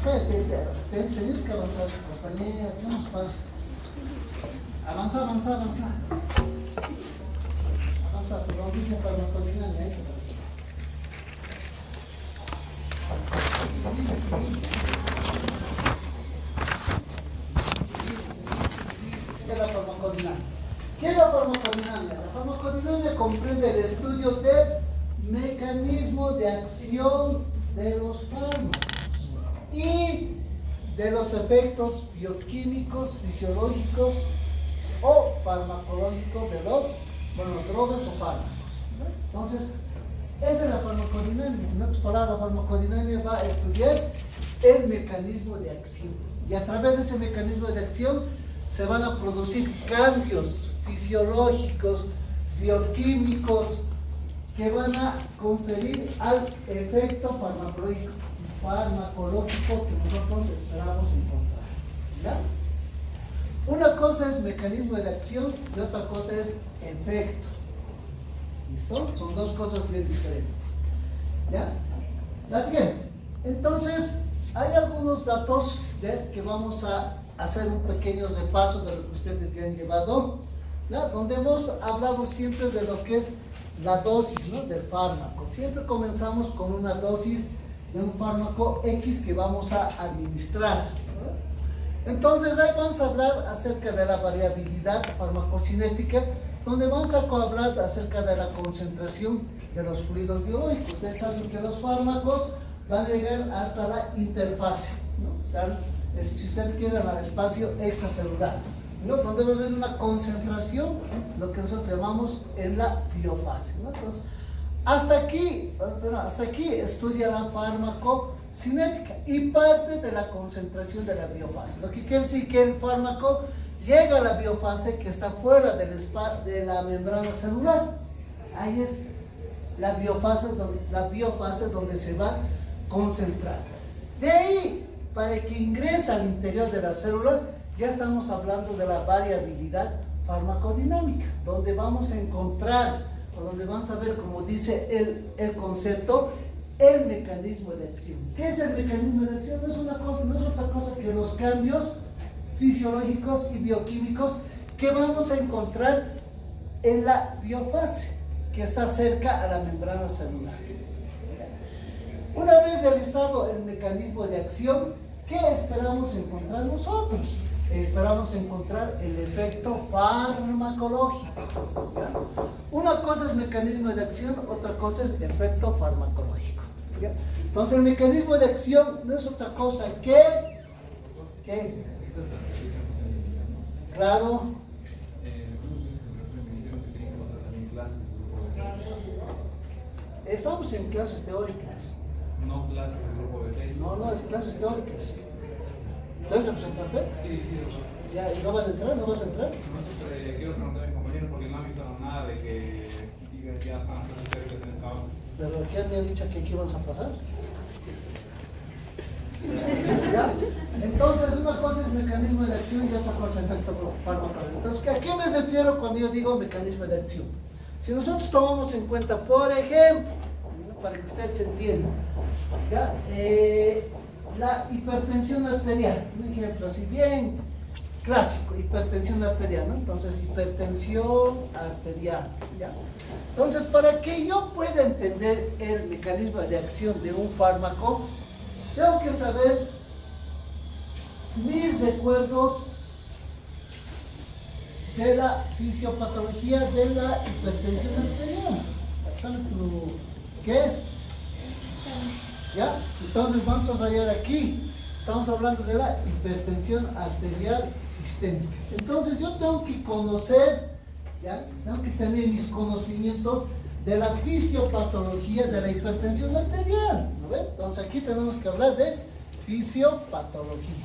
Tenéis que avanzar, compañera, ¿qué nos pasa? Avanza. Avanza, pero no dice farmacodinámica, ¿eh? ¿Qué es la farmacodinámica? ¿Qué es la farmacodinámica? La farmacodinámica comprende el estudio del mecanismo de acción de los fármacos y de los efectos bioquímicos, fisiológicos o farmacológicos de los, drogas o fármacos. Entonces, esa es la farmacodinámica. En otras palabras, la farmacodinámica va a estudiar el mecanismo de acción. Y a través de ese mecanismo de acción se van a producir cambios fisiológicos, bioquímicos, que van a conferir al efecto farmacológico que nosotros esperamos encontrar. ¿Ya? Una cosa es mecanismo de acción y otra cosa es efecto. ¿Listo? Son dos cosas bien diferentes. ¿Ya? La siguiente. Entonces, hay algunos datos que vamos a hacer un pequeño repaso de lo que ustedes ya han llevado, ¿ya? Donde hemos hablado siempre de lo que es la dosis, ¿no?, del fármaco. Siempre comenzamos con una dosis de un fármaco X que vamos a administrar, ¿no? Entonces ahí vamos a hablar acerca de la variabilidad farmacocinética, donde vamos a hablar acerca de la concentración de los fluidos biológicos. Ustedes saben que los fármacos van a llegar hasta la interfase, ¿no? O sea, si ustedes quieren, al espacio extracelular, ¿no?, donde va a haber una concentración, lo que nosotros llamamos en la biofase, ¿no? Entonces, hasta aquí estudia la farmacocinética y parte de la concentración de la biofase. Lo que quiere decir que el fármaco llega a la biofase que está fuera de la membrana celular. Ahí es la biofase donde se va a concentrar. De ahí, para que ingrese al interior de la célula, ya estamos hablando de la variabilidad farmacodinámica, donde vamos a encontrar, o donde vamos a ver, como dice el concepto, el mecanismo de acción. ¿Qué es el mecanismo de acción? No es otra cosa que los cambios fisiológicos y bioquímicos que vamos a encontrar en la biofase, que está cerca a la membrana celular. Una vez realizado el mecanismo de acción, ¿qué esperamos encontrar nosotros? Esperamos encontrar el efecto farmacológico, ¿ya? Una cosa es mecanismo de acción, otra cosa es efecto farmacológico, ¿ya? Entonces el mecanismo de acción no es otra cosa que claro, estamos en clases teóricas. No clases del grupo B6. No, es clases teóricas. ¿Tú eres representante? Sí. Ya, ¿y no vas a entrar? ¿No vas a entrar? No sé, quiero preguntar a mis compañeros porque no avisaron nada de que ya están clases teóricas en el trabajo. ¿Pero quién me ha dicho que aquí vamos a pasar? ¿Ya? Entonces, una cosa es mecanismo de acción y otra cosa es efecto farmacológico. Entonces, ¿a qué me refiero cuando yo digo mecanismo de acción? Si nosotros tomamos en cuenta, por ejemplo, para que ustedes entiendan, ¿ya? La hipertensión arterial, un ejemplo así bien clásico, hipertensión arterial, ¿no? Entonces, hipertensión arterial, ¿ya? Entonces, para que yo pueda entender el mecanismo de acción de un fármaco, tengo que saber mis recuerdos de la fisiopatología de la hipertensión arterial. ¿Sabes qué es? ¿Ya? Entonces vamos a rayar aquí. Estamos hablando de la hipertensión arterial sistémica. Entonces yo tengo que conocer, ¿ya? Tengo que tener mis conocimientos de la fisiopatología de la hipertensión arterial, ¿no ven? Entonces aquí tenemos que hablar de fisiopatología.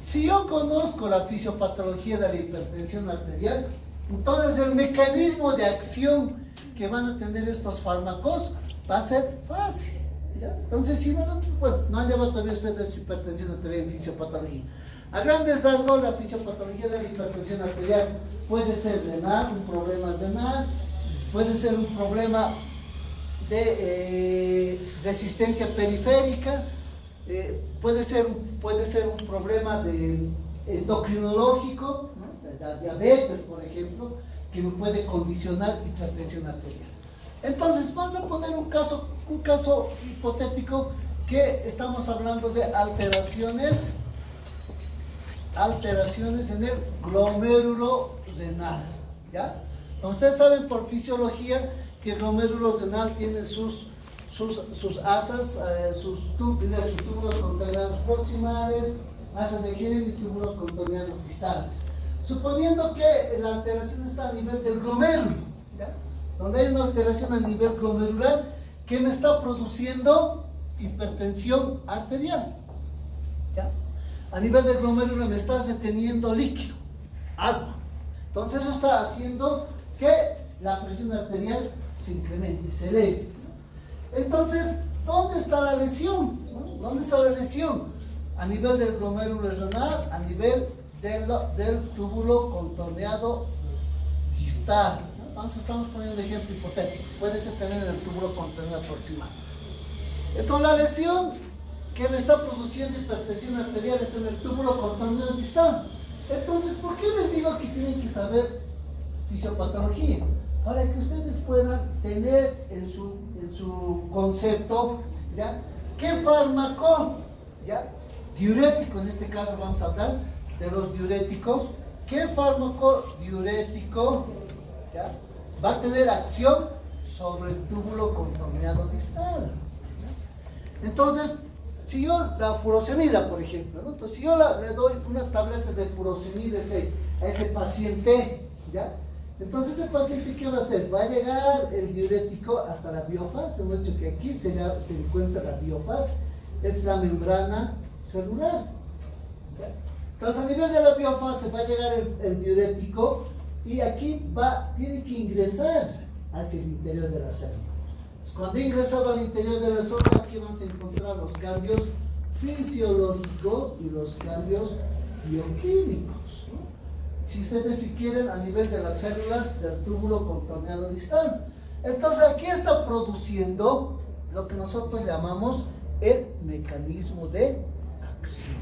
Si yo conozco la fisiopatología de la hipertensión arterial, entonces el mecanismo de acción que van a tener estos fármacos va a ser fácil, ¿ya? Entonces, si nosotros, bueno, no han llevado todavía ustedes hipertensión arterial en fisiopatología. A grandes rasgos, la fisiopatología de la hipertensión arterial puede ser renal, un problema renal, puede ser un problema de resistencia periférica, puede ser un problema endocrinológico, ¿no? La diabetes, por ejemplo, que me puede condicionar hipertensión arterial. Entonces, vamos a poner un caso hipotético que estamos hablando de alteraciones en el glomérulo renal, ¿ya? Entonces, ustedes saben por fisiología que el glomérulo renal tiene sus asas, sus túbulos contorneados proximales, asas de Henle y túbulos contorneados distales. Suponiendo que la alteración está a nivel del glomérulo, ¿ya? Donde hay una alteración a nivel glomerular que me está produciendo hipertensión arterial, ¿ya? A nivel del glomérulo me está reteniendo líquido, agua. Entonces eso está haciendo que la presión arterial se incremente, se eleve. Entonces, ¿dónde está la lesión? ¿Dónde está la lesión? A nivel del glomérulo renal, a nivel del túbulo contorneado distal. Entonces estamos poniendo un ejemplo hipotético. Puede ser también en el túbulo contorneado proximal. Entonces la lesión que me está produciendo hipertensión arterial está en el túbulo contorneado distal. Entonces, ¿por qué les digo que tienen que saber fisiopatología? Para que ustedes puedan tener en su concepto, ¿ya? ¿Qué fármaco? ¿Ya? Diurético, en este caso vamos a hablar de los diuréticos. ¿Qué fármaco diurético, ¿ya? Va a tener acción sobre el túbulo contorneado distal? ¿Ya? Entonces, si yo la furosemida, por ejemplo, ¿no? Entonces, si yo le doy una tableta de furosemida a ese paciente, ¿ya? Entonces, ese paciente, ¿qué va a hacer? Va a llegar el diurético hasta la biofaz. Hemos dicho que aquí se encuentra la biofaz, es la membrana celular, ¿ya? Entonces, a nivel de la biofaz se va a llegar el diurético y aquí tiene que ingresar hacia el interior de la célula. Cuando he ingresado al interior de la célula, aquí vamos a encontrar los cambios fisiológicos y los cambios bioquímicos, ¿no? Si ustedes quieren, a nivel de las células del túbulo contorneado distal. Entonces aquí está produciendo lo que nosotros llamamos el mecanismo de acción.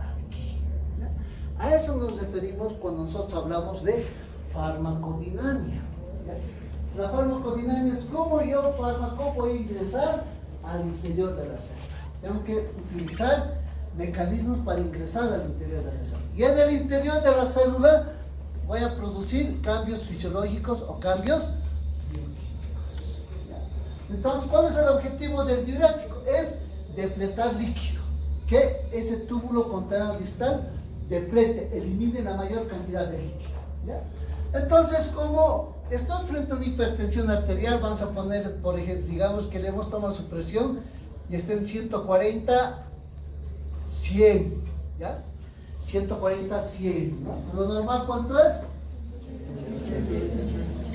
Aquí, ¿ya? A eso nos referimos cuando nosotros hablamos de farmacodinamia, ¿ya? La farmacodinamia es cómo yo, fármaco, voy a ingresar al interior de la célula. Tengo que utilizar mecanismos para ingresar al interior de la célula. Y en el interior de la célula voy a producir cambios fisiológicos o cambios bioquímicos, ¿ya? Entonces, ¿cuál es el objetivo del diurético? Es depletar líquido, que ese túbulo contorneado distal deplete, elimine la mayor cantidad de líquido, ¿ya? Entonces, como estoy frente a una hipertensión arterial, vamos a poner, por ejemplo, digamos que le hemos tomado su presión y está en 140, 100, ¿ya? 140, 100, ¿no? Lo normal, ¿cuánto es?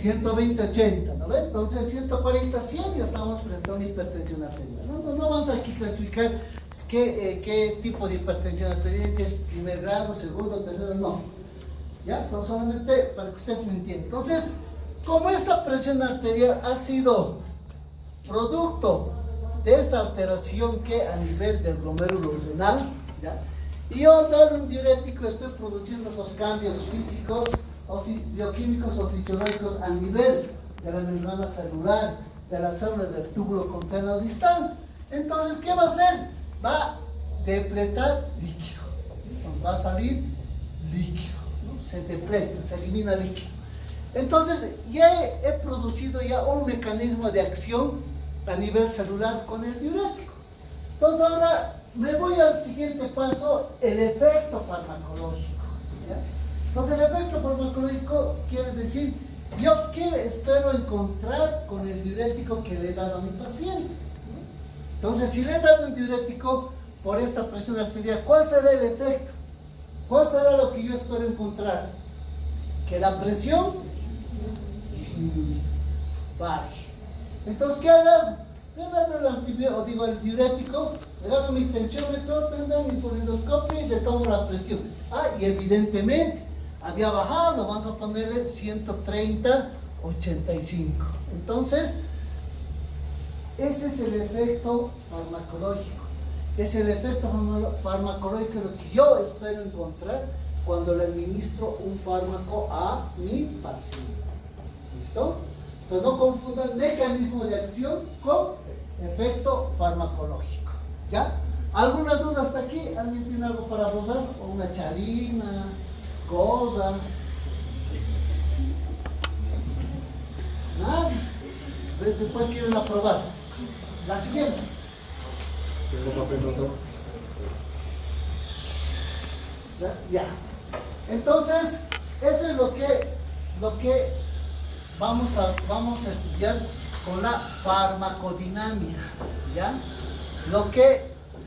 120, 80, ¿no ve? Entonces, 140, 100 ya estamos frente a una hipertensión arterial. No vamos aquí a clasificar qué tipo de hipertensión arterial, si es primer grado, segundo, tercero, no. ¿Ya? Entonces, solamente para que ustedes me entiendan. Entonces, como esta presión arterial ha sido producto de esta alteración que a nivel del glomérulo renal, ¿ya? Y yo al dar un diurético estoy produciendo esos cambios físicos, o bioquímicos o fisiológicos a nivel de la membrana celular, de las células del túbulo contorneado distal. Entonces, ¿qué va a hacer? Va a depletar líquido. Entonces, va a salir líquido, ¿no? Se depleta, se elimina líquido. Entonces, ya he producido ya un mecanismo de acción a nivel celular con el diurético. Entonces ahora me voy al siguiente paso, el efecto farmacológico, ¿ya? Entonces el efecto farmacológico quiere decir, yo qué espero encontrar con el diurético que le he dado a mi paciente. Entonces, si le he dado un diurético por esta presión arterial, ¿cuál será el efecto? ¿Cuál será lo que yo espero encontrar? Que la presión disminuya, baje. Entonces, ¿qué hagas? Le das el antibiótico, digo el diurético, le hago mi tensiómetro, mi fonendoscopio y le tomo la presión. Y evidentemente había bajado, vamos a ponerle 130, 85. Entonces, ese es el efecto farmacológico. es el efecto farmacológico lo que yo espero encontrar cuando le administro un fármaco a mi paciente. ¿Listo? Entonces no confundan mecanismo de acción con efecto farmacológico. ¿Ya? ¿Alguna duda hasta aquí? ¿Alguien tiene algo para abusar? ¿O una charina? ¿Cosa? Nada. Después quieren aprobar. La siguiente. Tengo papel, doctor. Ya. Entonces, eso es lo que vamos a estudiar con la farmacodinamia, ¿ya?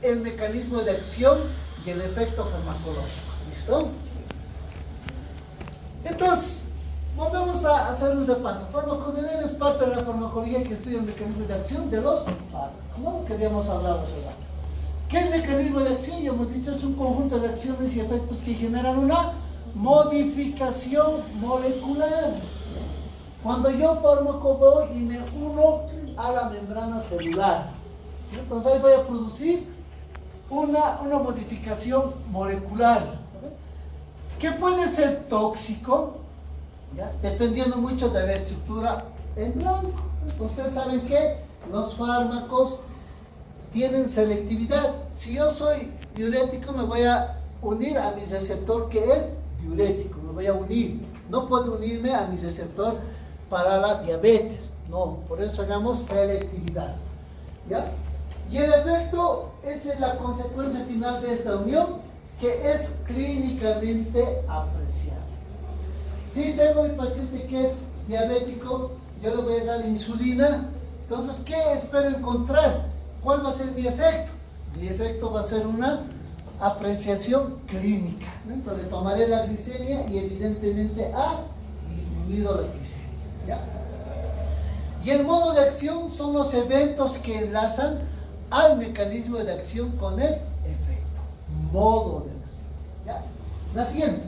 El mecanismo de acción y el efecto farmacológico, ¿listo? Entonces, volvemos a hacer un repaso. Farmacodinamia es parte de la farmacología que estudia el mecanismo de acción de los fármacos, ¿no? Que habíamos hablado hace rato. ¿Qué es mecanismo de acción? Ya hemos dicho, es un conjunto de acciones y efectos que generan una modificación molecular. Cuando yo fármaco voy y me uno a la membrana celular, ¿sí? Entonces ahí voy a producir una modificación molecular, que puede ser tóxico, ¿ya? Dependiendo mucho de la estructura en blanco. Ustedes saben que los fármacos tienen selectividad. Si yo soy diurético, me voy a unir a mi receptor que es diurético, me voy a unir. No puedo unirme a mi receptor para la diabetes, no, por eso llamamos selectividad, ¿ya? Y el efecto es la consecuencia final de esta unión, que es clínicamente apreciable. Si tengo mi paciente que es diabético, yo le voy a dar insulina, entonces, ¿qué espero encontrar? ¿Cuál va a ser mi efecto? Mi efecto va a ser una apreciación clínica, ¿no? Entonces tomaré la glicemia y evidentemente ha disminuido la glicemia, ¿ya? Y el modo de acción son los eventos que enlazan al mecanismo de acción con el efecto. Modo de acción, ¿ya? La siguiente.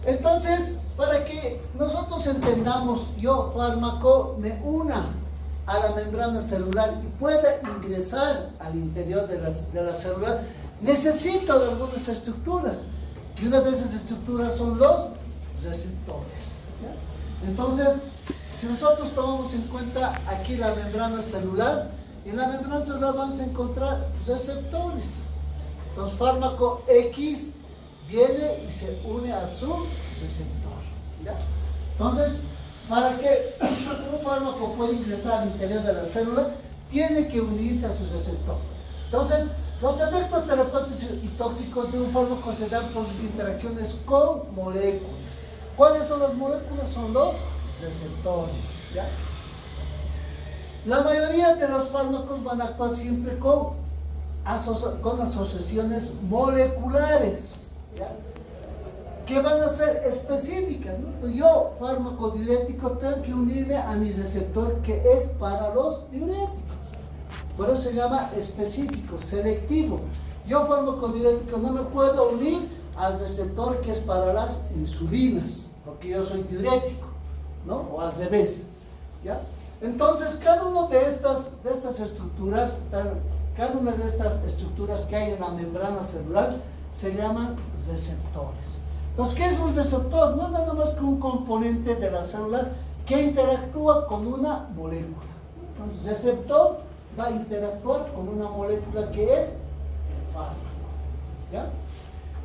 Entonces, para que nosotros entendamos, yo fármaco me una a la membrana celular y pueda ingresar al interior de la célula, necesito de algunas estructuras. Y una de esas estructuras son los receptores, ¿ya? Entonces, si nosotros tomamos en cuenta aquí la membrana celular, en la membrana celular vamos a encontrar receptores. Entonces, fármaco X viene y se une a su receptor, ¿ya? Entonces, para que un fármaco pueda ingresar al interior de la célula, tiene que unirse a su receptor. Entonces, los efectos terapéuticos y tóxicos de un fármaco se dan por sus interacciones con moléculas. ¿Cuáles son las moléculas? Son los receptores, ¿ya? La mayoría de los fármacos van a actuar siempre con asociaciones moleculares, ¿ya? Que van a ser específicas, ¿no? Entonces, yo, fármaco diurético, tengo que unirme a mi receptor que es para los diuréticos. Por eso se llama específico, selectivo. Yo, fármaco diurético, no me puedo unir al receptor que es para las insulinas, porque yo soy diurético, ¿no? O al revés, ¿ya? Entonces, cada una de estas estructuras, que hay en la membrana celular, se llaman receptores. Entonces, ¿qué es un receptor? No es nada más que un componente de la célula que interactúa con una molécula. Entonces, receptor va a interactuar con una molécula que es el fármaco, ¿ya?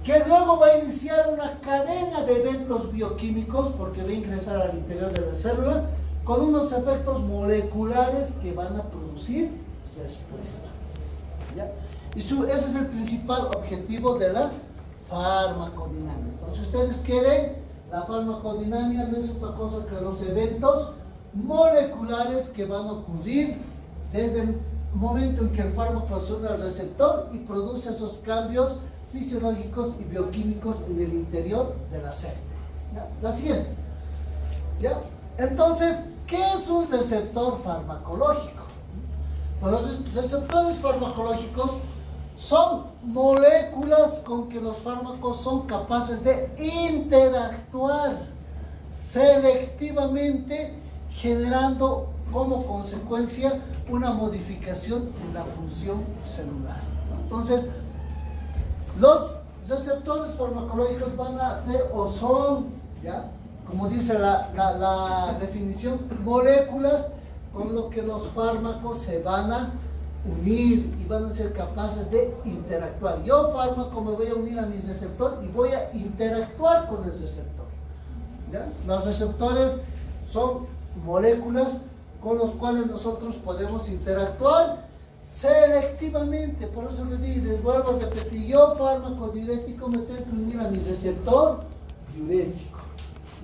Que luego va a iniciar una cadena de eventos bioquímicos porque va a ingresar al interior de la célula con unos efectos moleculares que van a producir respuesta, ¿ya? Y ese es el principal objetivo de la farmacodinamia. Entonces, si ustedes quieren, la farmacodinamia no es otra cosa que los eventos moleculares que van a ocurrir desde el momento en que el fármaco se une al receptor y produce esos cambios fisiológicos y bioquímicos en el interior de la célula, ¿ya? La siguiente, ¿ya? Entonces, ¿qué es un receptor farmacológico? Pues los receptores farmacológicos son moléculas con que los fármacos son capaces de interactuar selectivamente, generando como consecuencia una modificación en la función celular, ¿no? Entonces, los receptores farmacológicos van a ser o son, ¿ya?, como dice la definición, moléculas con lo que los fármacos se van a unir y van a ser capaces de interactuar. Yo, fármaco, me voy a unir a mi receptor y voy a interactuar con el receptor, ¿ya? Los receptores son moléculas con los cuales nosotros podemos interactuar selectivamente. Por eso les vuelvo a repetir, yo, fármaco diurético, me tengo que unir a mi receptor diurético,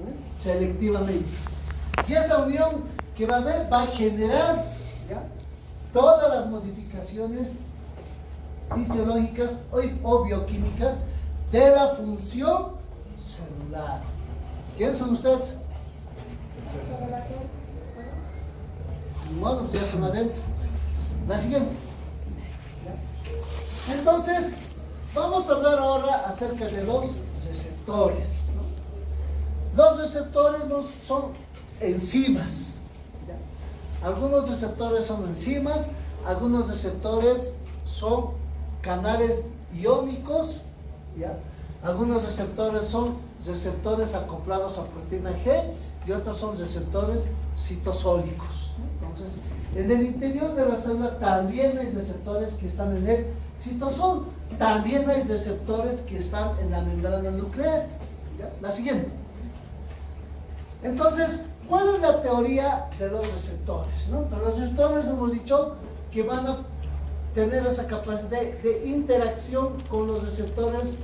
¿eh?, selectivamente. Y esa unión que va a haber va a generar, ¿ya?, todas las modificaciones fisiológicas o bioquímicas de la función celular. ¿Quiénes son ustedes? Bueno, pues ya son adentro. La siguiente. Entonces, vamos a hablar ahora acerca de los receptores, ¿no? Los receptores no son enzimas, ¿ya? Algunos receptores son enzimas, algunos receptores son canales iónicos, ¿ya? Algunos receptores son receptores acoplados a proteína G y otros son receptores citosólicos, ¿no? Entonces, en el interior de la célula también hay receptores que están en el citosol, también hay receptores que están en la membrana nuclear, ¿ya? La siguiente. Entonces, ¿cuál es la teoría de los receptores, ¿no? Entonces, los receptores hemos dicho que van a tener esa capacidad de interacción con los receptores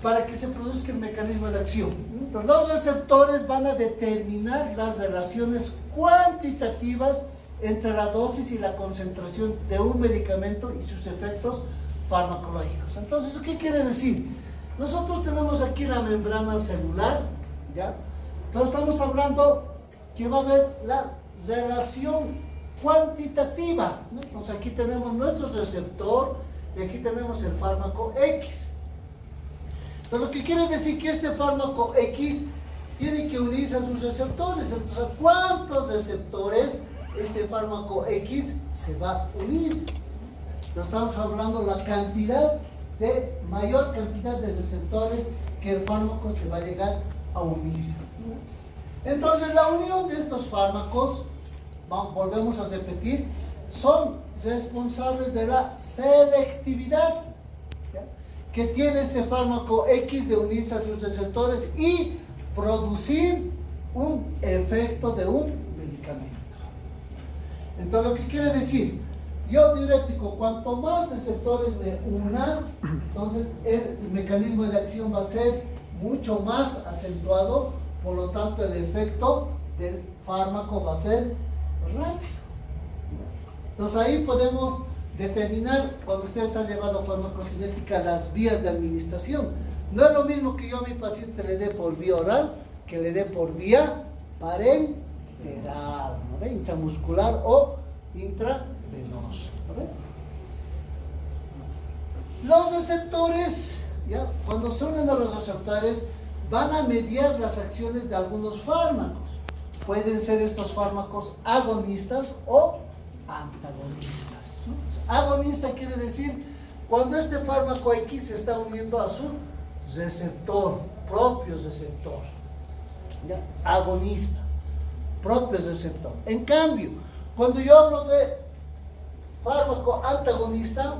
para que se produzca el mecanismo de acción. Entonces, los receptores van a determinar las relaciones cuantitativas entre la dosis y la concentración de un medicamento y sus efectos farmacológicos. Entonces, ¿qué quiere decir? Nosotros tenemos aquí la membrana celular, ¿ya? Entonces, estamos hablando que va a haber la relación cuantitativa, ¿no? Entonces, aquí tenemos nuestro receptor y aquí tenemos el fármaco X. Entonces, lo que quiere decir que este fármaco X tiene que unirse a sus receptores. Entonces, ¿a cuántos receptores este fármaco X se va a unir? Entonces, estamos hablando de la cantidad de mayor cantidad de receptores que el fármaco se va a llegar a unir. Entonces, la unión de estos fármacos, volvemos a repetir, son responsables de la selectividad, ¿ya?, que tiene este fármaco X de unirse a sus receptores y producir un efecto de un medicamento. Entonces, lo que quiere decir, yo diurético, cuanto más receptores me unan, entonces el mecanismo de acción va a ser mucho más acentuado, por lo tanto el efecto del fármaco va a ser rápido. Entonces, ahí podemos determinar, cuando ustedes han llevado farmacocinética, las vías de administración. No es lo mismo que yo a mi paciente le dé por vía oral que le dé por vía parenteral, ¿no? Intramuscular o intravenoso, ¿no? Los receptores, ¿ya?, cuando se unen a los receptores, van a mediar las acciones de algunos fármacos. Pueden ser estos fármacos agonistas o antagonistas, ¿no? Agonista quiere decir cuando este fármaco X se está uniendo a su receptor, propio receptor, ¿ya? Agonista, propio receptor. En cambio, cuando yo hablo de fármaco antagonista,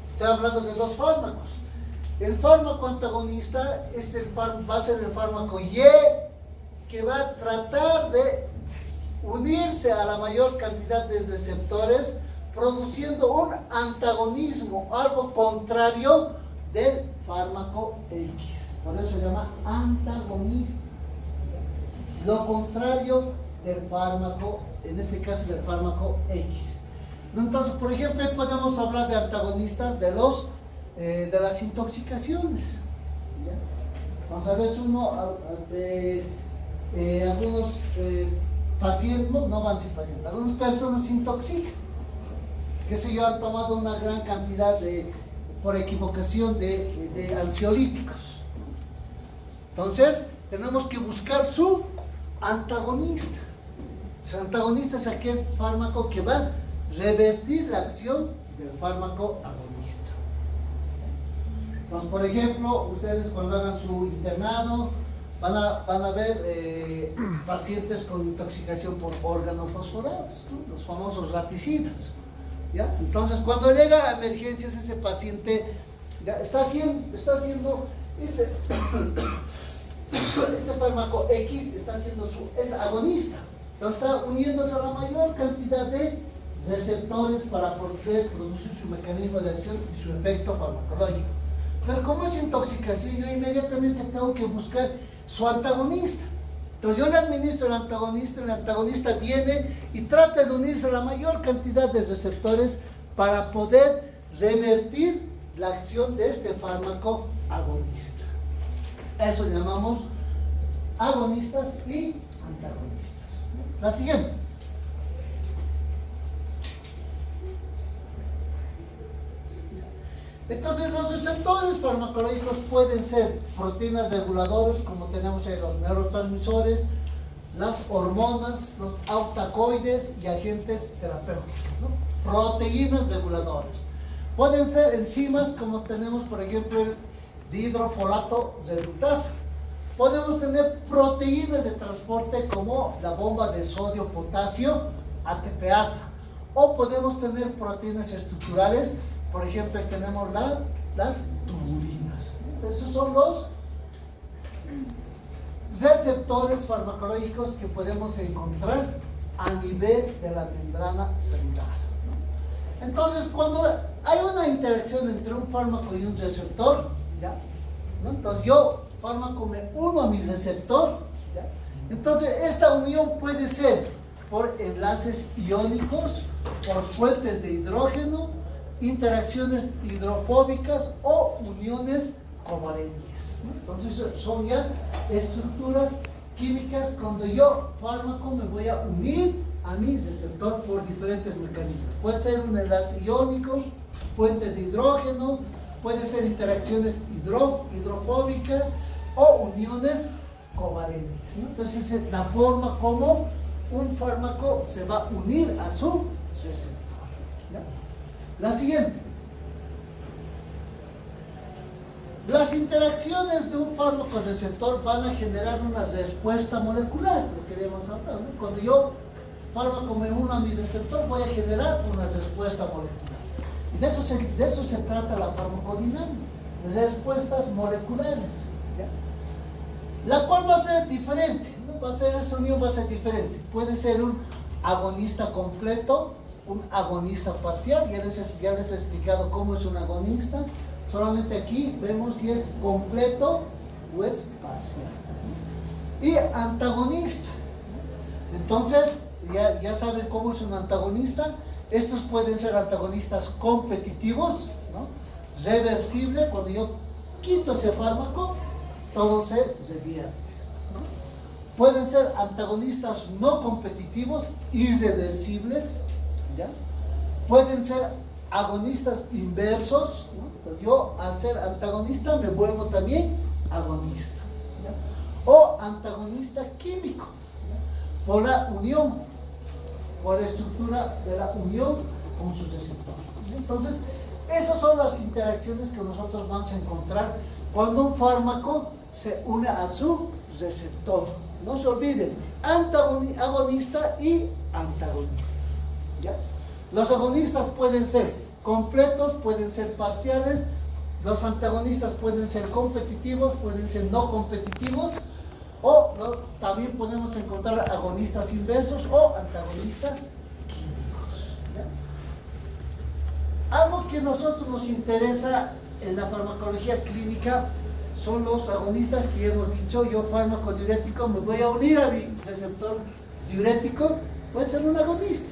estoy hablando de dos fármacos. El fármaco antagonista es va a ser el fármaco Y, que va a tratar de unirse a la mayor cantidad de receptores, produciendo un antagonismo, algo contrario del fármaco X. Por eso se llama antagonista. Lo contrario del fármaco, en este caso del fármaco X. Entonces, por ejemplo, podemos hablar de antagonistas de las intoxicaciones, ¿ya? Vamos a ver algunos pacientes, no van a ser pacientes, algunas personas se intoxican, que se han tomado una gran cantidad por equivocación de ansiolíticos. Entonces, tenemos que buscar su antagonista. Antagonista es aquel fármaco que va a revertir la acción del fármaco agonista. Entonces, por ejemplo, ustedes cuando hagan su internado van a ver pacientes con intoxicación por organofosforados, ¿no? Los famosos raticidas, ¿ya? Entonces, cuando llega a emergencias, ese paciente ya está haciendo este fármaco X, es agonista, pero está uniéndose a la mayor cantidad de receptores para poder producir su mecanismo de acción y su efecto farmacológico. Pero como es intoxicación, yo inmediatamente tengo que buscar su antagonista. Entonces yo le administro el antagonista viene y trata de unirse a la mayor cantidad de receptores para poder revertir la acción de este fármaco agonista. Eso llamamos agonistas y antagonistas. La siguiente. Entonces los receptores farmacológicos pueden ser proteínas reguladoras, como tenemos ahí los neurotransmisores, las hormonas, los autacoides y agentes terapéuticos, ¿no? Proteínas reguladoras. Pueden ser enzimas, como tenemos por ejemplo el dihidrofolato redutasa. Podemos tener proteínas de transporte como la bomba de sodio-potasio ATPasa. O podemos tener proteínas estructurales. Por ejemplo, tenemos las tubulinas. Esos son los receptores farmacológicos que podemos encontrar a nivel de la membrana celular. Entonces, cuando hay una interacción entre un fármaco y un receptor, ¿ya? ¿No? Entonces yo, fármaco, me uno a mi receptor, ¿ya? Entonces esta unión puede ser por enlaces iónicos, por fuentes de hidrógeno, interacciones hidrofóbicas o uniones covalentes, ¿no? Entonces son ya estructuras químicas cuando yo, fármaco, me voy a unir a mi receptor por diferentes mecanismos. Puede ser un enlace iónico, puente de hidrógeno, puede ser interacciones hidrofóbicas o uniones covalentes, ¿no? Entonces es la forma como un fármaco se va a unir a su receptor, ¿ya? La siguiente. Las interacciones de un fármaco receptor van a generar una respuesta molecular, lo que habíamos hablado, ¿no? Cuando yo, fármaco, me uno a mi receptor, voy a generar una respuesta molecular. Y de eso se trata la farmacodinámica, respuestas moleculares, ¿ya? La cual va a ser diferente, ¿no? Esa unión va a ser diferente. Puede ser un agonista completo, un agonista parcial. Ya les he explicado cómo es un agonista. Solamente aquí vemos si es completo o es parcial. Y antagonista. Entonces, ya saben cómo es un antagonista. Estos pueden ser antagonistas competitivos, ¿no? Reversible, cuando yo quito ese fármaco, todo se revierte, ¿no? Pueden ser antagonistas no competitivos, irreversibles, ¿ya? Pueden ser agonistas inversos, ¿no? Pues yo, al ser antagonista, me vuelvo también agonista, ¿ya? O antagonista químico, ¿ya? Por la unión, por la estructura de la unión con su receptor. Entonces, esas son las interacciones que nosotros vamos a encontrar cuando un fármaco se une a su receptor. No se olviden, agonista y antagonista, ¿ya? Los agonistas pueden ser completos, pueden ser parciales. Los antagonistas pueden ser competitivos, pueden ser no competitivos. O también podemos encontrar agonistas inversos o antagonistas químicos, ¿ya? Algo que a nosotros nos interesa en la farmacología clínica son los agonistas que ya hemos dicho. Yo, fármaco diurético, me voy a unir a mi receptor diurético, puede ser un agonista.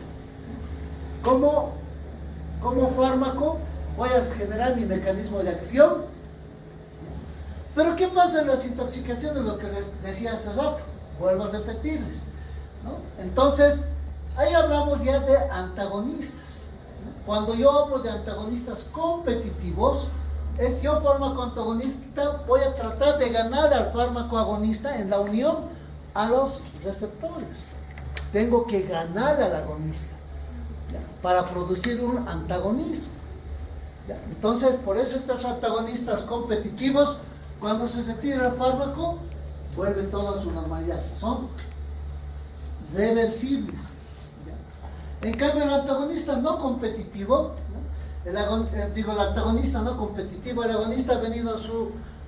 Como fármaco voy a generar mi mecanismo de acción. Pero ¿qué pasa en las intoxicaciones? Lo que les decía hace rato, vuelvo a repetirles, ¿no? Entonces, ahí hablamos ya de antagonistas, ¿no? Cuando yo hablo de antagonistas competitivos, es yo, fármaco antagonista, voy a tratar de ganar al fármaco agonista en la unión a los receptores. tengo que ganar al agonista, ¿ya? Para producir un antagonismo, ¿ya? Entonces, por eso estos antagonistas competitivos, cuando se retira el fármaco, vuelve todo a su normalidad, son reversibles, ¿ya? En cambio, el antagonista no competitivo, ¿no? El antagonista no competitivo, el agonista ha venido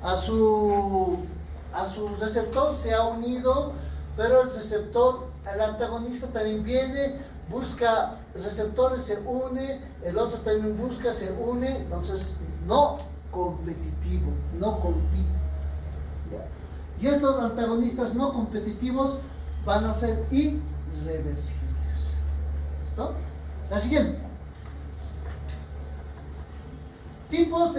a su receptor, se ha unido, pero el antagonista también viene, busca receptores, se une, el otro también busca, se une, entonces no competitivo, no compite, ¿ya? Y estos antagonistas no competitivos van a ser irreversibles. ¿Listo? La siguiente. Tipos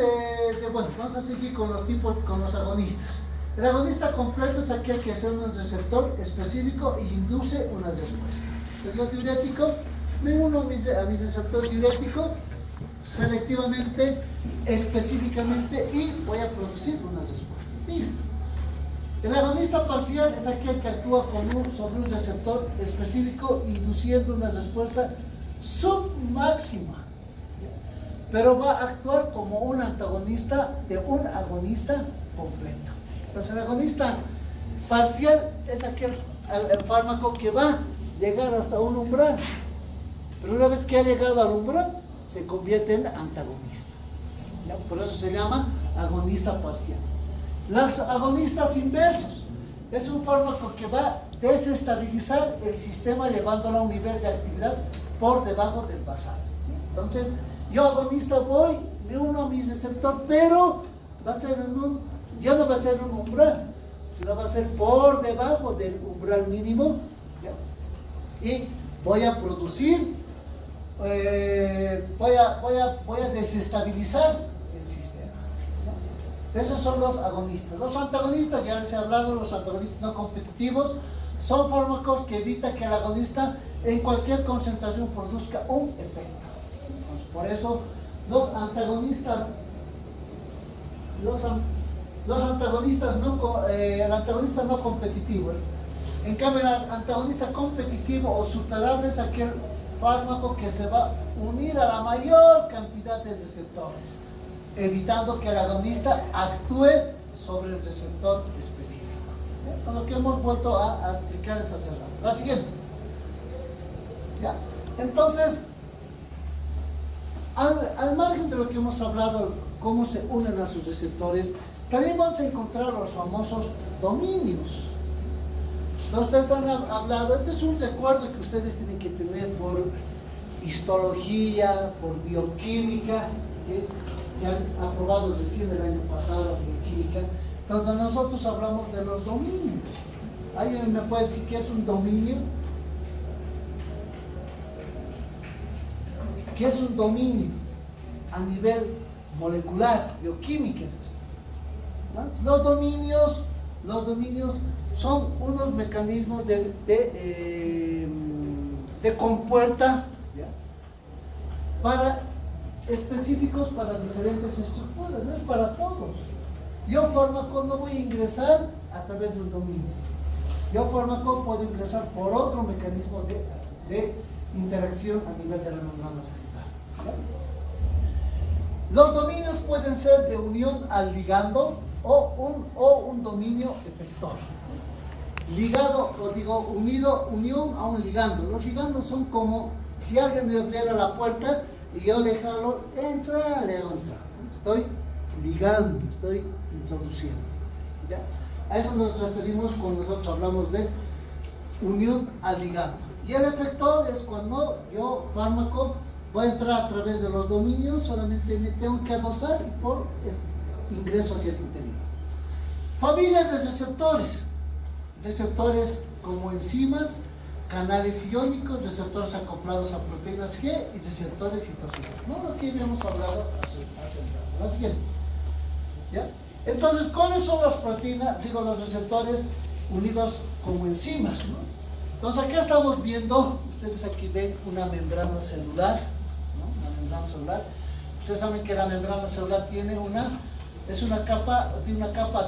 bueno, vamos a seguir con los tipos, con los agonistas. El agonista completo es aquel que acciona un receptor específico e induce una respuesta. Entonces, yo diurético, me uno a mi receptor diurético selectivamente, específicamente, y voy a producir una respuesta. Listo. El agonista parcial es aquel que actúa sobre un receptor específico, induciendo una respuesta submáxima, pero va a actuar como un antagonista de un agonista completo. Entonces, el agonista parcial es el fármaco que va a llegar hasta un umbral, pero una vez que ha llegado al umbral, se convierte en antagonista, ¿ya? Por eso se llama agonista parcial. Los agonistas inversos es un fármaco que va a desestabilizar el sistema, llevándolo a un nivel de actividad por debajo del basal. Entonces, yo agonista voy, me uno a mi receptor, pero va a ser ya no va a ser un umbral, sino va a ser por debajo del umbral mínimo, ¿ya? Y voy a producir, voy a desestabilizar el sistema, ¿no? Esos son los agonistas. Los antagonistas, ya les he hablado, los antagonistas no competitivos son fármacos que evitan que el agonista en cualquier concentración produzca un efecto. Entonces, por eso los antagonistas el antagonista no competitivo. En cambio, el antagonista competitivo o superable es aquel fármaco que se va a unir a la mayor cantidad de receptores, evitando que el agonista actúe sobre el receptor específico. Con lo que hemos vuelto a explicarles hace rato. La siguiente. ¿Ya? Entonces, al margen de lo que hemos hablado, cómo se unen a sus receptores, también vamos a encontrar los famosos dominios. Ustedes han hablado, este es un recuerdo que ustedes tienen que tener por histología, por bioquímica, que han aprobado recién el año pasado bioquímica. Entonces nosotros hablamos de los dominios. ¿Alguien me puede decir qué es un dominio? ¿Qué es un dominio? A nivel molecular, bioquímica es esto, ¿no? Los dominios son unos mecanismos de compuerta, ¿ya? Específicos para diferentes estructuras, no es para todos. Yo fármaco no voy a ingresar a través de un dominio. Yo fármaco puedo ingresar por otro mecanismo de interacción a nivel de la membrana celular, ¿ya? Los dominios pueden ser de unión al ligando o un dominio efector. Ligado, o digo, unión a un ligando. Los ligandos son como si alguien me abriera la puerta y yo le jalo, le hago entrar. Estoy ligando, estoy introduciendo, ¿ya? A eso nos referimos cuando nosotros hablamos de unión al ligando. Y el efector es cuando yo, fármaco, voy a entrar a través de los dominios, solamente me tengo que adosar y por ingreso hacia el interior. Familias de receptores. Receptores como enzimas, canales iónicos, receptores acoplados a proteínas G y receptores citosólicos. ¿No? Lo que habíamos hablado hace rato. La siguiente. ¿Ya? Entonces, ¿cuáles son las proteínas, los receptores unidos como enzimas, ¿no? Entonces, aquí estamos viendo, ustedes aquí ven una membrana celular, ¿no? Una membrana celular. Ustedes saben que la membrana celular tiene una capa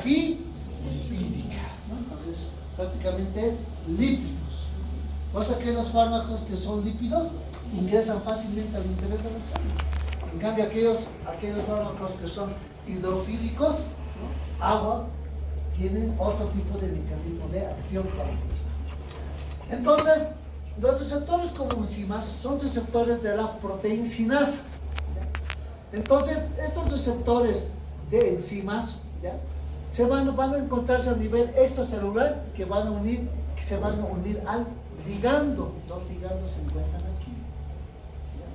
bipídica, ¿no? Entonces, prácticamente es lípidos. Por eso que los fármacos que son lípidos ingresan fácilmente al interior de la célula. En cambio, aquellos fármacos que son hidrofílicos, ¿no? Agua, tienen otro tipo de mecanismo de acción para ingresar. Entonces, los receptores como enzimas son receptores de la proteíncinasa. Entonces, estos receptores de enzimas, ¿ya? Van a encontrarse a nivel extracelular que se van a unir al ligando. Dos ligandos se encuentran aquí. ¿Ya?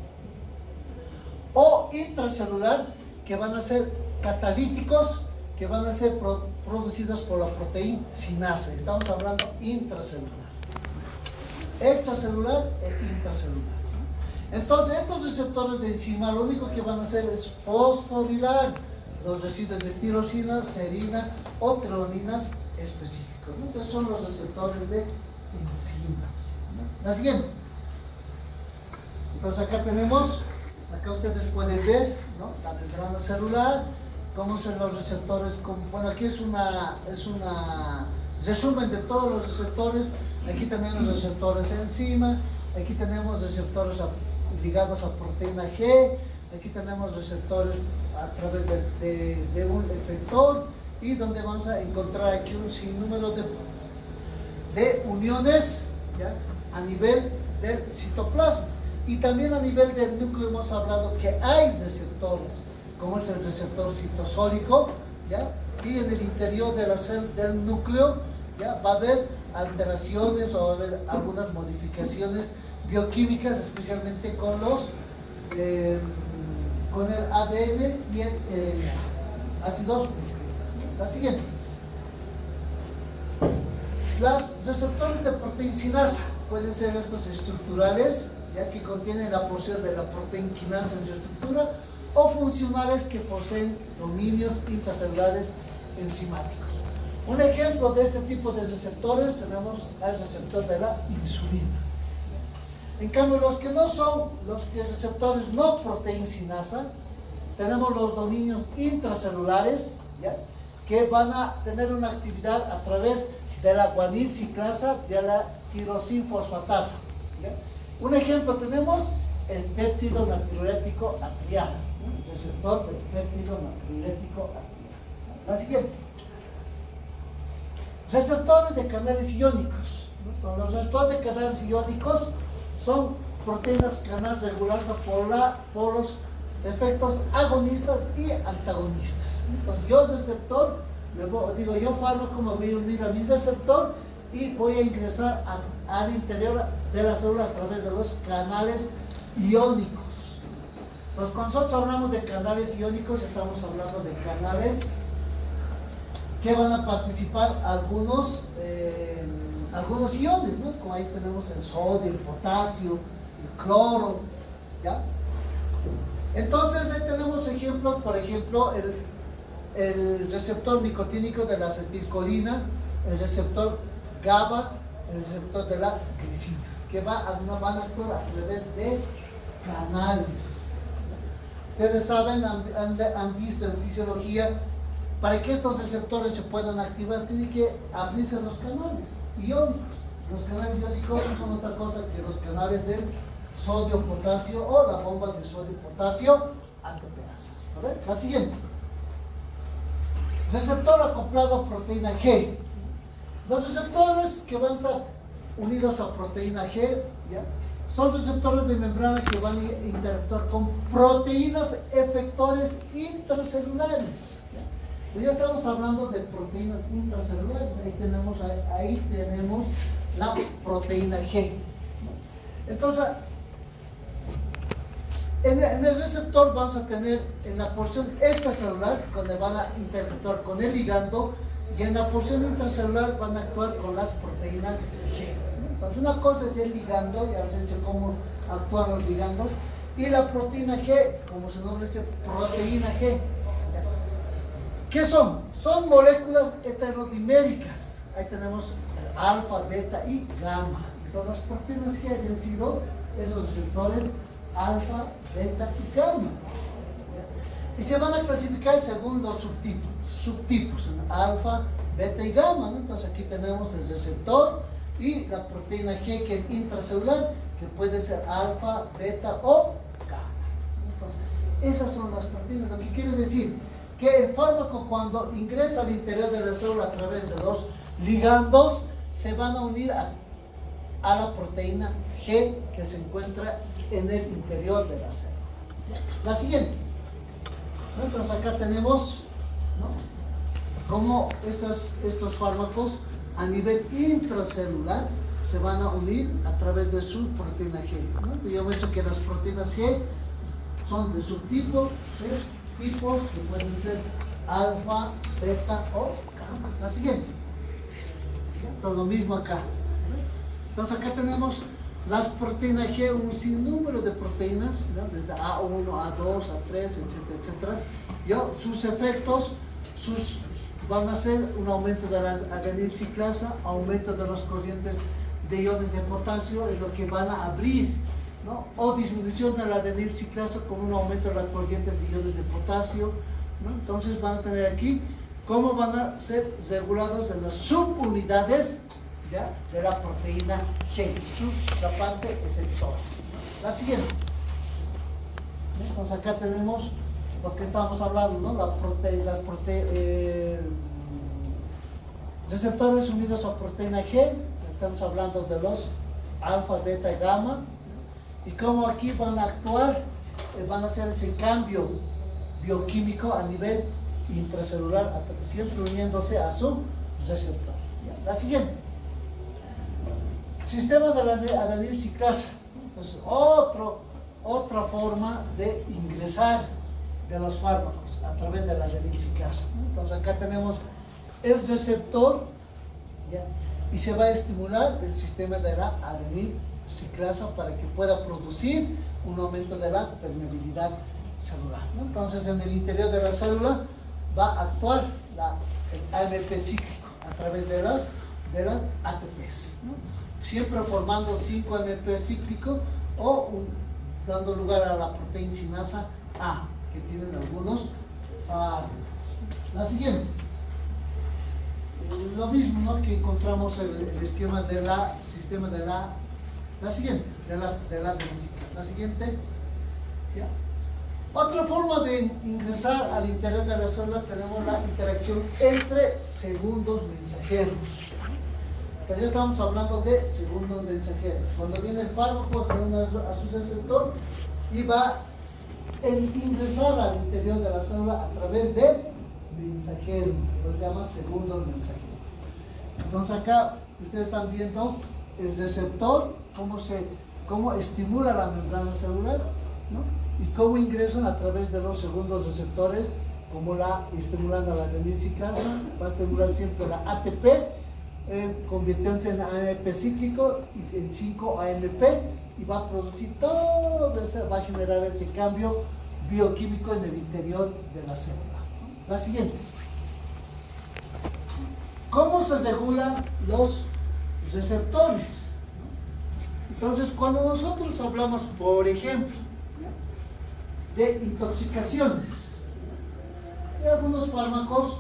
O intracelular, que van a ser catalíticos, que van a ser producidos por la proteíncinasa. Estamos hablando intracelular. Extracelular e intracelular. Entonces, estos receptores de enzima lo único que van a hacer es fosforilar los residuos de tirosina, serina o treoninas específicos, ¿no? Entonces son los receptores de enzimas, ¿no? La siguiente. Entonces acá ustedes pueden ver, ¿no? La membrana celular, cómo son los receptores. Bueno, aquí es una resumen de todos los receptores. Aquí tenemos receptores de enzima, aquí tenemos receptores ligados a proteína G, aquí tenemos receptores a través de un efector, y donde vamos a encontrar aquí un sinnúmero de uniones, ¿ya? A nivel del citoplasma. Y también a nivel del núcleo hemos hablado que hay receptores, como es el receptor citosólico, ¿ya? Y en el interior de del núcleo, ¿ya? Va a haber alteraciones o va a haber algunas modificaciones bioquímicas, especialmente con el ADN y el ácido nucleico. La siguiente. Los receptores de proteíncinasa pueden ser estos estructurales, ya que contienen la porción de la proteinquinasa en su estructura, o funcionales que poseen dominios intracelulares enzimáticos. Un ejemplo de este tipo de receptores tenemos al receptor de la insulina. En cambio, los receptores no proteincinasa, tenemos los dominios intracelulares, ¿ya? Que van a tener una actividad a través de la guanil ciclasa, de la tirosinfosfatasa, ¿ya? Un ejemplo tenemos el péptido natriurético atrial, ¿no? El receptor del péptido natriurético atrial. La siguiente. Receptores de canales iónicos, ¿no? Los receptores de canales iónicos son proteínas canal reguladas por los efectos agonistas y antagonistas. Entonces, yo receptor, yo fármaco, me voy a unir a mi receptor y voy a ingresar al interior de la célula a través de los canales iónicos. Entonces, cuando nosotros hablamos de canales iónicos, estamos hablando de canales que van a participar algunos iones, ¿no? Como ahí tenemos el sodio, el potasio, el cloro, ¿ya? Entonces ahí tenemos ejemplos, por ejemplo, el receptor nicotínico de la acetilcolina, el receptor GABA, el receptor de la glicina, que van a actuar a través de canales. Ustedes saben, han visto en fisiología, para que estos receptores se puedan activar, tienen que abrirse los canales iónicos. Los canales iónicos no son otra cosa que los canales del sodio-potasio o la bomba de sodio-potasio antepeasa. A ver, la siguiente. Receptor acoplado a proteína G. Los receptores que van a estar unidos a proteína G, ¿ya? Son receptores de membrana que van a interactuar con proteínas efectores intracelulares. Ya estamos hablando de proteínas intracelulares. Ahí tenemos la proteína G. Entonces, en el receptor vamos a tener en la porción extracelular, donde van a interactuar con el ligando, y en la porción intracelular van a actuar con las proteínas G. Entonces, una cosa es el ligando, ya les he dicho cómo actúan los ligandos, y la proteína G, como su nombre dice, proteína G. ¿Qué son? Son moléculas heterodiméricas. Ahí tenemos alfa, beta y gamma. Entonces, las proteínas G han sido esos receptores alfa, beta y gamma. Y se van a clasificar según los subtipos, alfa, beta y gamma, ¿no? Entonces aquí tenemos el receptor y la proteína G, que es intracelular, que puede ser alfa, beta o gamma. Entonces, esas son las proteínas. Lo que quiere decir que el fármaco, cuando ingresa al interior de la célula a través de los ligandos, se van a unir a la proteína G que se encuentra en el interior de la célula. La siguiente. Entonces acá tenemos, ¿no?, cómo estos fármacos a nivel intracelular se van a unir a través de su proteína G, ¿no? Entonces, yo he dicho que las proteínas G son de subtipos, tipos que pueden ser alfa, beta o gamma. La siguiente. Todo lo mismo acá. Entonces acá tenemos las proteínas G, un sinnúmero de proteínas, ¿no?, desde A1, A2, A3, etcétera, etcétera. Sus efectos van a ser un aumento de la adenilciclasa, aumento de las corrientes de iones de potasio, es lo que van a abrir, ¿no?, o disminución de la adenilciclasa con un aumento de las corrientes de iones de potasio, ¿no? Entonces van a tener aquí cómo van a ser regulados en las subunidades, ¿ya?, de la proteína G, la parte efectora. La siguiente. Entonces acá tenemos lo que estamos hablando, ¿no?, receptores unidos a proteína G. Estamos hablando de los alfa, beta y gamma, y cómo aquí van a actuar, van a hacer ese cambio bioquímico a nivel intracelular, siempre uniéndose a su receptor. La siguiente. Sistema de la adenilciclasa. Entonces, otra forma de ingresar de los fármacos a través de la adenilciclasa. Entonces, acá tenemos el receptor, ¿ya?, y se va a estimular el sistema de la adenilciclasa para que pueda producir un aumento de la permeabilidad celular, ¿no? Entonces, en el interior de la célula va a actuar el AMP cíclico a través de las ATPs, ¿no?, siempre formando 5 AMP cíclico o dando lugar a la proteína sinasa A, que tienen algunos fármacos. La siguiente. Lo mismo, ¿no?, que encontramos el esquema de sistema de la siguiente, de la adenilciclasa. La siguiente. ¿Ya? Otra forma de ingresar al interior de la célula, tenemos la interacción entre segundos mensajeros. Entonces ya estamos hablando de segundos mensajeros. Cuando viene el fármaco, se une a su receptor y va a ingresar al interior de la célula a través de mensajero, que se llama segundos mensajeros. Entonces acá ustedes están viendo el receptor, cómo estimula la membrana celular, ¿no?, y cómo ingresan a través de los segundos receptores, como estimulando la adenilciclasa, va a estimular siempre la ATP, convirtiéndose en AMP cíclico y en 5 AMP, y va a producir todo eso, va a generar ese cambio bioquímico en el interior de la célula. La siguiente. ¿Cómo se regulan los receptores? Entonces, cuando nosotros hablamos, por ejemplo, de intoxicaciones, hay algunos fármacos,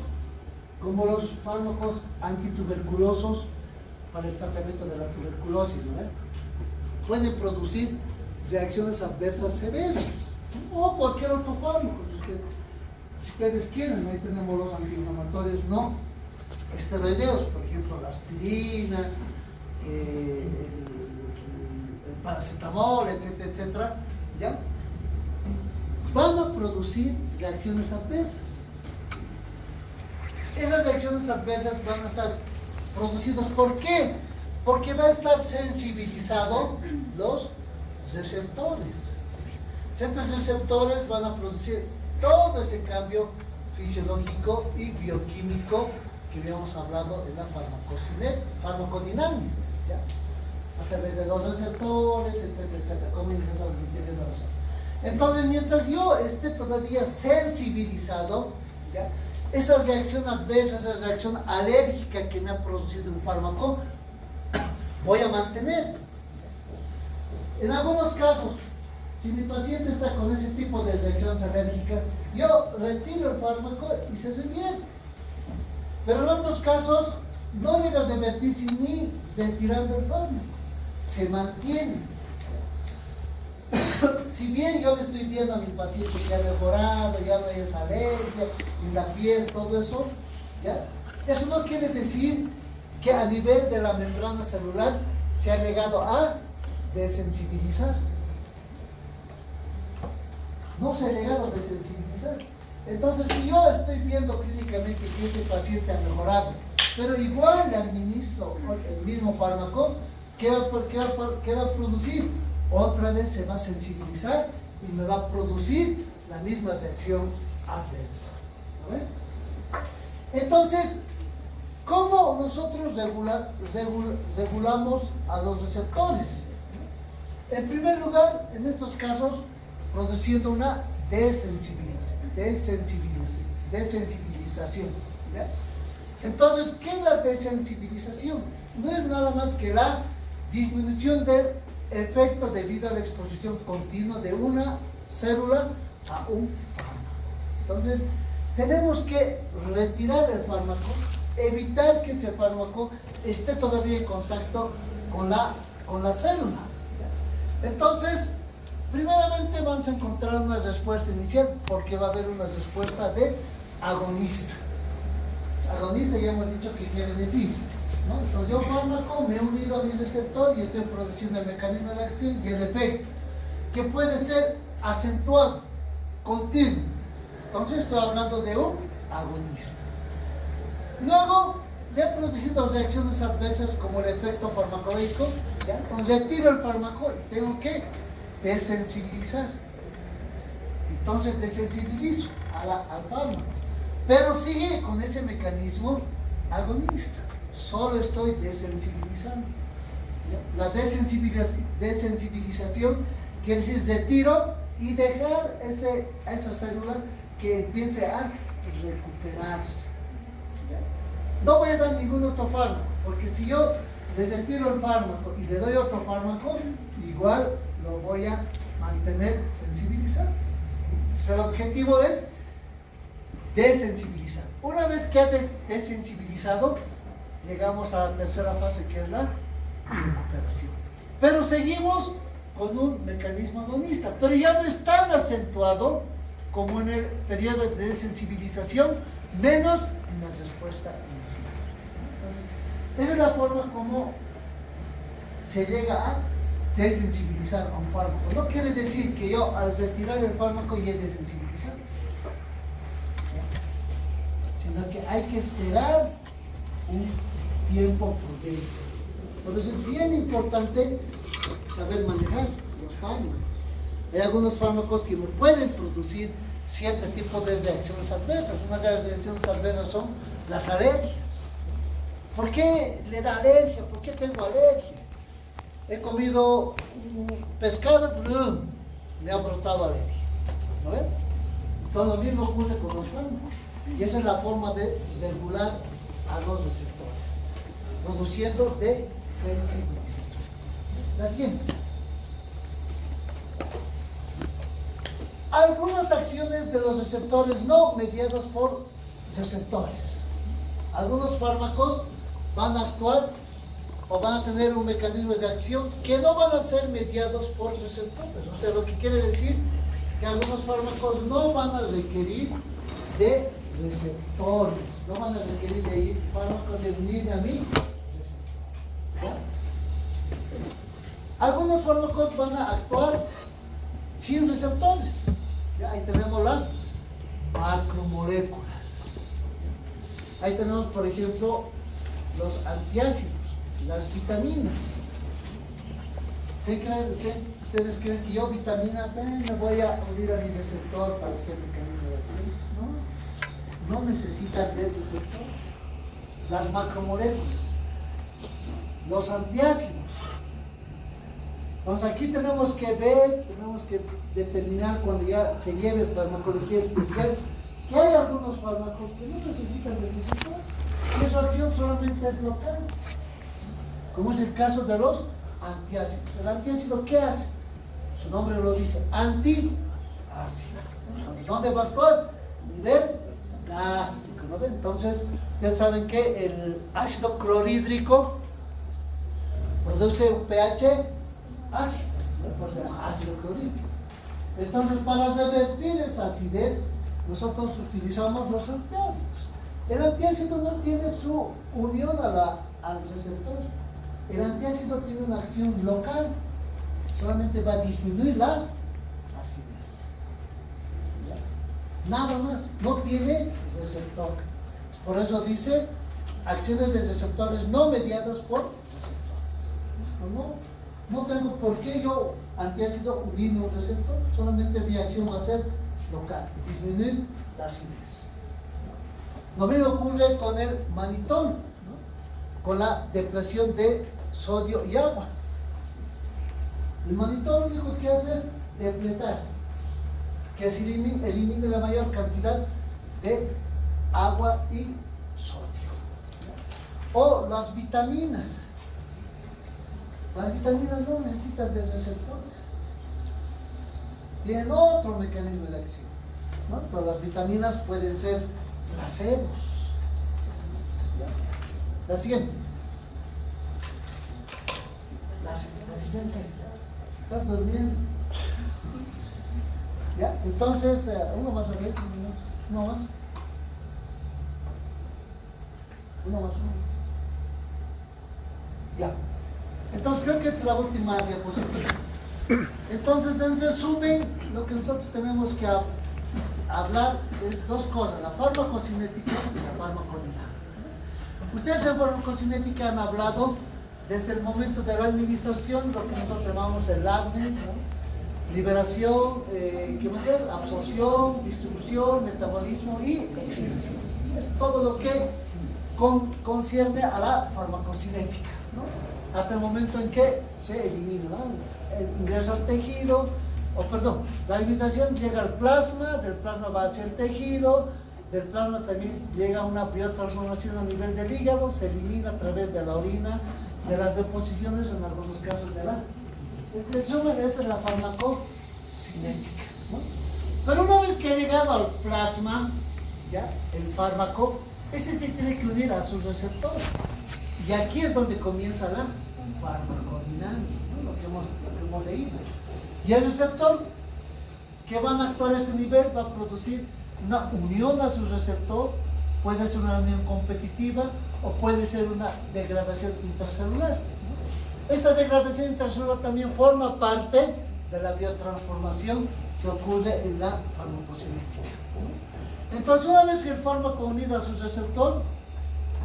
como los fármacos antituberculosos para el tratamiento de la tuberculosis, ¿no?, pueden producir reacciones adversas severas, o cualquier otro fármaco, si ustedes quieren. Ahí tenemos los antiinflamatorios no esteroideos, por ejemplo, la aspirina, el paracetamol, etcétera, etcétera, ¿ya?, van a producir reacciones adversas. Esas reacciones adversas van a estar producidas, ¿por qué? Porque va a estar sensibilizado los receptores. Estos receptores van a producir todo ese cambio fisiológico y bioquímico que habíamos hablado en la farmacodinámica, ¿ya?, a través de los receptores, etcétera, etcétera, cómo ingresa al interior de la célula. Entonces, mientras yo esté todavía sensibilizado, ¿ya?, esa reacción adversa, esa reacción alérgica que me ha producido un fármaco, voy a mantener. En algunos casos, si mi paciente está con ese tipo de reacciones alérgicas, yo retiro el fármaco y se revierte. Pero en otros casos, no llega a revertirse ni retirando el fármaco, se mantiene. Si bien yo le estoy viendo a mi paciente que ha mejorado, ya no hay esa alergia en la piel, todo eso, ¿ya? Eso no quiere decir que a nivel de la membrana celular se ha llegado a desensibilizar. No se ha llegado a desensibilizar. Entonces, si yo estoy viendo clínicamente que ese paciente ha mejorado, pero igual le administro el mismo fármaco, ¿qué va a producir? Otra vez se va a sensibilizar y me va a producir la misma reacción adversa. ¿No? Entonces, ¿cómo nosotros regulamos a los receptores? En primer lugar, en estos casos, produciendo una desensibilización. ¿Ya? Entonces, ¿qué es la desensibilización? No es nada más que la disminución del efecto debido a la exposición continua de una célula a un fármaco. Entonces, tenemos que retirar el fármaco, evitar que ese fármaco esté todavía en contacto con la célula. Entonces, primeramente vamos a encontrar una respuesta inicial porque va a haber una respuesta de agonista. Agonista ya hemos dicho qué quiere decir, ¿no? Entonces, yo fármaco me he unido a mi receptor y estoy produciendo el mecanismo de acción y el efecto, que puede ser acentuado, continuo. Entonces estoy hablando de un agonista. Luego, me he producido reacciones adversas como el efecto farmacológico, ¿ya? Entonces retiro el fármaco y tengo que desensibilizar. Entonces desensibilizo al fármaco. Pero sigue con ese mecanismo agonista. Solo estoy desensibilizando. ¿Ya? La desensibilización quiere decir retiro y dejar a esa célula que empiece a recuperarse. ¿Ya? No voy a dar ningún otro fármaco, porque si yo le retiro el fármaco y le doy otro fármaco, igual lo voy a mantener sensibilizado. Entonces, el objetivo es desensibilizar. Una vez que ha desensibilizado, llegamos a la tercera fase, que es la recuperación. Pero seguimos con un mecanismo agonista, pero ya no es tan acentuado como en el periodo de desensibilización, menos en la respuesta inicial. Entonces, esa es la forma como se llega a desensibilizar a un fármaco. No quiere decir que yo al retirar el fármaco ya he desensibilizado, sino que hay que esperar un tiempo prudente. Por eso es bien importante saber manejar los fármacos. Hay algunos fármacos que no pueden producir cierto tipo de reacciones adversas. Una de las reacciones adversas son las alergias. ¿Por qué le da alergia? ¿Por qué tengo alergia? He comido pescado, me ha brotado alergia. ¿No ven? Todo lo mismo ocurre con los fármacos. Y esa es la forma de regular a los receptores, produciendo desensibilización. La siguiente. Algunas acciones de los receptores no mediados por receptores. Algunos fármacos van a actuar o van a tener un mecanismo de acción que no van a ser mediados por receptores. O sea, lo que quiere decir que algunos fármacos no van a requerir de receptores, no van a requerir de ir fármacos de unirme a mí. ¿Ya? Algunos fármacos van a actuar sin receptores. ¿Ya? Ahí tenemos las macromoléculas. Ahí tenemos, por ejemplo, los antiácidos, las vitaminas. ¿Ustedes creen que yo vitamina D me voy a unir a mi receptor para hacer mecanismo de acción? No necesitan de receptor. Las macromoléculas, los antiácidos. Entonces aquí tenemos que ver, tenemos que determinar cuando ya se lleve farmacología especial, que hay algunos fármacos que no necesitan de receptor y su acción solamente es local, como es el caso de los antiácidos. ¿El antiácido qué hace? Su nombre lo dice, antiácido. Entonces, ¿dónde va a actuar? A nivel gástrico, ¿no ven? Entonces, ya saben que el ácido clorhídrico produce un pH ácido, ¿no? Por eso ácido clorhídrico. Entonces, para revertir esa acidez, nosotros utilizamos los antiácidos. El antiácido no tiene su unión al receptor. El antiácido tiene una acción local, solamente va a disminuir la acidez. ¿Ya? Nada más, no tiene receptor. Por eso dice acciones de receptores no mediadas por receptores. No tengo por qué yo antiácido unirme a un receptor, solamente mi acción va a ser local, disminuir la acidez. Lo mismo ocurre con el manitol, ¿no? Con la depresión de sodio y agua. El manitol lo único que hace es depletar, que se elimine la mayor cantidad de agua y sodio. O las vitaminas. Las vitaminas no necesitan de receptores. Tienen otro mecanismo de acción, ¿no? Todas las vitaminas pueden ser placebos. ¿Ya? La siguiente. La siguiente. ¿Estás durmiendo? ¿Ya? Entonces, uno más, a ver, uno más. Uno más. Ya. Entonces, creo que esta es la última diapositiva. Entonces, en resumen, lo que nosotros tenemos que hablar es dos cosas, la farmacocinética y la farmacodinámica. Ustedes en farmacocinética han hablado desde el momento de la administración, lo que nosotros llamamos el ADME, ¿no? Liberación, ¿qué más es? Absorción, distribución, metabolismo y excreción. Es todo lo que concierne a la farmacocinética, ¿no? Hasta el momento en que se elimina, ¿no? El ingreso al tejido, la administración llega al plasma, del plasma va hacia el tejido, del plasma también llega a una biotransformación a nivel del hígado, se elimina a través de la orina, de las deposiciones, en algunos casos de la... Esa es la farmacocinética, ¿no? Pero una vez que ha llegado al plasma, ¿ya? El fármaco, ese se tiene que unir a su receptor. Y aquí es donde comienza la farmacodinámica, ¿no? Lo que hemos leído. Y el receptor que van a actuar a este nivel va a producir una unión a su receptor, puede ser una unión competitiva o puede ser una degradación intracelular, ¿no? Esta degradación intracelular también forma parte de la biotransformación que ocurre en la farmacocinética, ¿no? Entonces, una vez que el fármaco unido a su receptor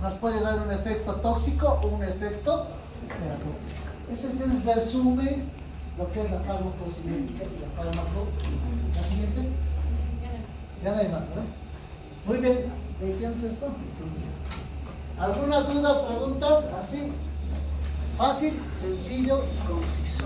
nos puede dar un efecto tóxico o un efecto terapéutico. Ese es el resumen lo que es la farmacocinética y la farmacodinámica. ¿La siguiente? Ya no hay más, ¿verdad? Muy bien, ¿de quién es esto? ¿Alguna duda, preguntas? Así, fácil, sencillo, conciso.